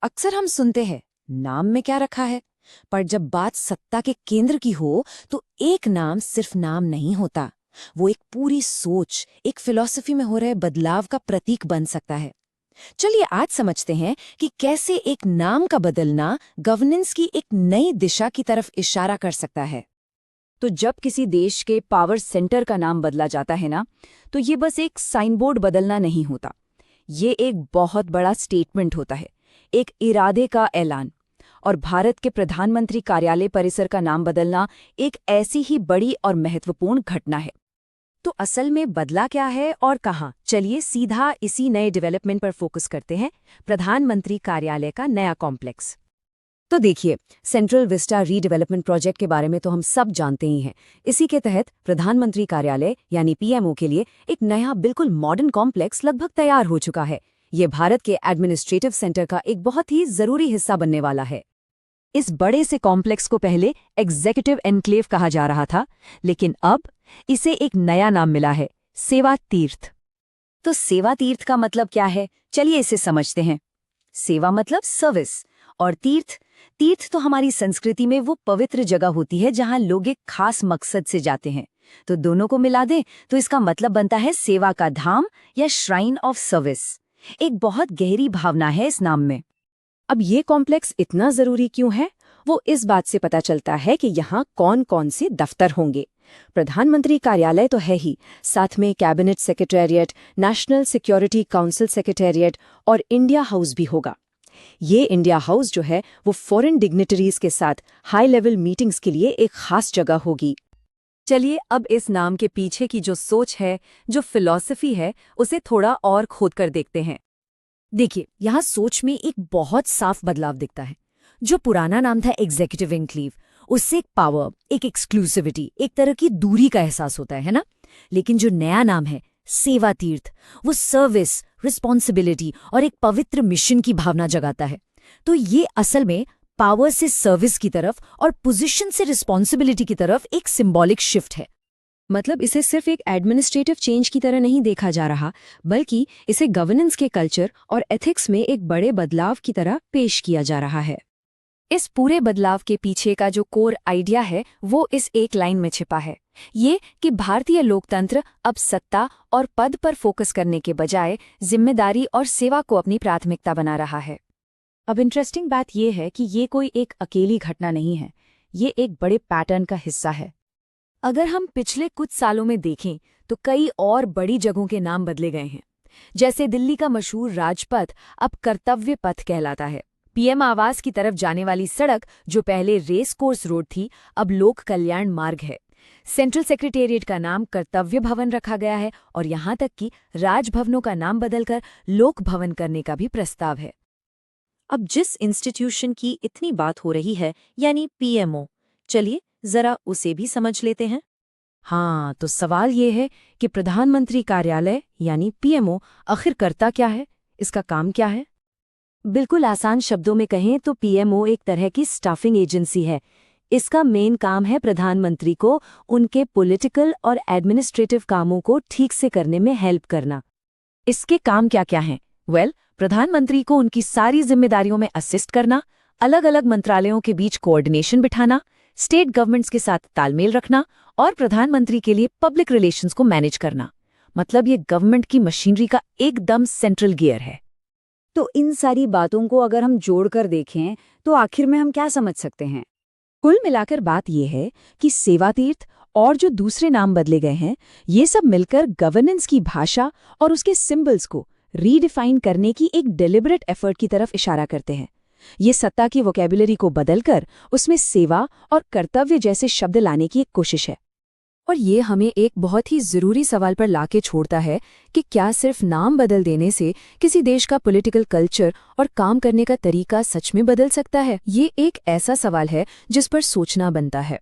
अक्सर हम सुनते हैं नाम में क्या रखा है, पर जब बात सत्ता के केंद्र की हो तो एक नाम सिर्फ नाम नहीं होता। वो एक पूरी सोच, एक फिलॉसफी में हो रहे बदलाव का प्रतीक बन सकता है। चलिए आज समझते हैं कि कैसे एक नाम का बदलना गवर्नेंस की एक नई दिशा की तरफ इशारा कर सकता है। तो जब किसी देश के पावर सेंटर का नाम बदला जाता है ना, तो ये बस एक साइन बोर्ड बदलना नहीं होता। ये एक बहुत बड़ा स्टेटमेंट होता है, एक इरादे का ऐलान। और भारत के प्रधानमंत्री कार्यालय परिसर का नाम बदलना एक ऐसी ही बड़ी और महत्वपूर्ण घटना है। तो असल में बदला क्या है और कहाँ? चलिए सीधा इसी नए डेवलपमेंट पर फोकस करते हैं, प्रधानमंत्री कार्यालय का नया कॉम्प्लेक्स। तो देखिए, सेंट्रल विस्टा रीडेवलपमेंट प्रोजेक्ट के बारे में तो हम सब जानते ही हैं। इसी के तहत प्रधानमंत्री कार्यालय यानी पीएमओ के लिए एक नया बिल्कुल मॉडर्न कॉम्प्लेक्स लगभग तैयार हो चुका है। ये भारत के एडमिनिस्ट्रेटिव सेंटर का एक बहुत ही जरूरी हिस्सा बनने वाला है। इस बड़े से कॉम्प्लेक्स को पहले एग्जीक्यूटिव एनक्लेव कहा जा रहा था, लेकिन अब इसे एक नया नाम मिला है, सेवा तीर्थ। तो सेवा तीर्थ का मतलब क्या है? चलिए इसे समझते हैं। सेवा मतलब सर्विस, और तीर्थ तीर्थ तो हमारी संस्कृति में वो पवित्र जगह होती है जहां लोग एक खास मकसद से जाते हैं। तो दोनों को मिला दें तो इसका मतलब बनता है सेवा का धाम या श्राइन ऑफ सर्विस। एक बहुत गहरी भावना है इस नाम में। अब ये कॉम्प्लेक्स इतना जरूरी क्यों है? वो इस बात से पता चलता है कि यहाँ कौन कौन से दफ्तर होंगे। प्रधानमंत्री कार्यालय तो है ही, साथ में cabinet secretariat, national security council secretariat और इंडिया हाउस भी होगा। ये इंडिया हाउस जो है वो फॉरेन डिग्निटरीज के साथ हाई लेवल मीटिंग्स के लिए एक खास जगह होगी। चलिए अब इस नाम के पीछे की जो सोच है, जो फिलॉसफी है, उसे थोड़ा और खोद कर देखते हैं। देखिए, यहाँ सोच में एक बहुत साफ बदलाव दिखता है। जो पुराना नाम था एग्जीक्यूटिव एनक्लेव, उससे एक पावर, एक एक्सक्लूसिविटी, एक तरह की दूरी का एहसास होता है ना? लेकिन जो नया नाम है सेवा तीर्थ, वो सर्विस, रिस्पॉन्सिबिलिटी और एक पवित्र मिशन की भावना जगाता है। तो ये असल में पावर से सर्विस की तरफ और पोजीशन से रिस्पॉन्सिबिलिटी की तरफ एक सिंबॉलिक शिफ्ट है। मतलब इसे सिर्फ एक एडमिनिस्ट्रेटिव चेंज की तरह नहीं देखा जा रहा, बल्कि इसे गवर्नेंस के कल्चर और एथिक्स में एक बड़े बदलाव की तरह पेश किया जा रहा है। इस पूरे बदलाव के पीछे का जो कोर आइडिया है वो इस एक लाइन में छिपा है, ये कि भारतीय लोकतंत्र अब सत्ता और पद पर फोकस करने के बजाय जिम्मेदारी और सेवा को अपनी प्राथमिकता बना रहा है। अब इंटरेस्टिंग बात यह है कि ये कोई एक अकेली घटना नहीं है, ये एक बड़े पैटर्न का हिस्सा है। अगर हम पिछले कुछ सालों में देखें तो कई और बड़ी जगहों के नाम बदले गए हैं। जैसे दिल्ली का मशहूर राजपथ अब कर्तव्य पथ कहलाता है। पीएम आवास की तरफ जाने वाली सड़क जो पहले रेस कोर्स रोड थी, अब लोक कल्याण मार्ग है। सेंट्रल सेक्रेटेरिएट का नाम कर्तव्य भवन रखा गया है और यहाँ तक कि राजभवनों का नाम बदलकर लोक भवन करने का भी प्रस्ताव है। अब जिस इंस्टीट्यूशन की इतनी बात हो रही है, यानी पीएमओ, चलिए जरा उसे भी समझ लेते हैं। हाँ, तो सवाल ये है कि प्रधानमंत्री कार्यालय यानी पीएमओ आखिर करता क्या है, इसका काम क्या है? बिल्कुल आसान शब्दों में कहें तो पीएमओ एक तरह की स्टाफिंग एजेंसी है। इसका मेन काम है प्रधानमंत्री को उनके पॉलिटिकल और एडमिनिस्ट्रेटिव कामों को ठीक से करने में हेल्प करना। इसके काम क्या क्या हैं? प्रधानमंत्री को उनकी सारी जिम्मेदारियों में असिस्ट करना, अलग अलग मंत्रालयों के बीच कोऑर्डिनेशन बिठाना, स्टेट गवर्नमेंट्स के साथ तालमेल रखना और प्रधानमंत्री के लिए पब्लिक रिलेशंस को मैनेज करना। मतलब ये गवर्नमेंट की मशीनरी का एकदम सेंट्रल गियर है। तो इन सारी बातों को अगर हम जोड़कर देखें तो आखिर में हम क्या समझ सकते हैं? कुल मिलाकर बात यह है कि सेवा तीर्थ और जो दूसरे नाम बदले गए हैं, ये सब मिलकर गवर्नेंस की भाषा और उसके सिंबल्स को रीडिफाइन करने की एक डेलिबरेट एफर्ट की तरफ इशारा करते हैं। ये सत्ता की वोकैबुलरी को बदलकर उसमें सेवा और कर्तव्य जैसे शब्द लाने की एक कोशिश है। और ये हमें एक बहुत ही जरूरी सवाल पर लाके छोड़ता है कि क्या सिर्फ नाम बदल देने से किसी देश का पॉलिटिकल कल्चर और काम करने का तरीका सच में बदल सकता है? ये एक ऐसा सवाल है जिस पर सोचना बनता है।